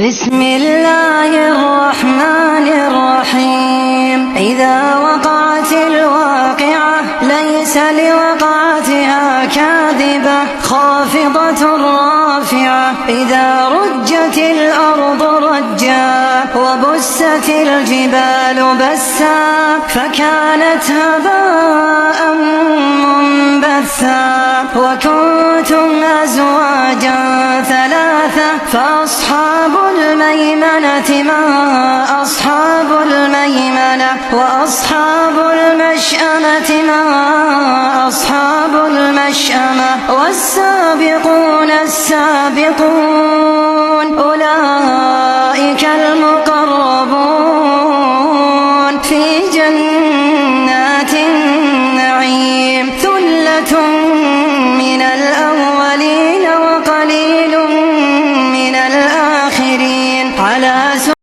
بسم الله الرحمن الرحيم إذا وقعت الواقعة ليس لوقعتها كاذبة خافضة رافعة إذا رجت الأرض رجا وبست الجبال بسا فكانت هباء منبثا وكنتم أزواجا ثلاثة فأصحاب الميمنة ما أصحاب الميمنة وأصحاب المشأمة ما أصحاب المشأمة والسابقون السابقون أولئك المقربون في جنات النعيم ثلة من الأولين وقليل من الآخرين على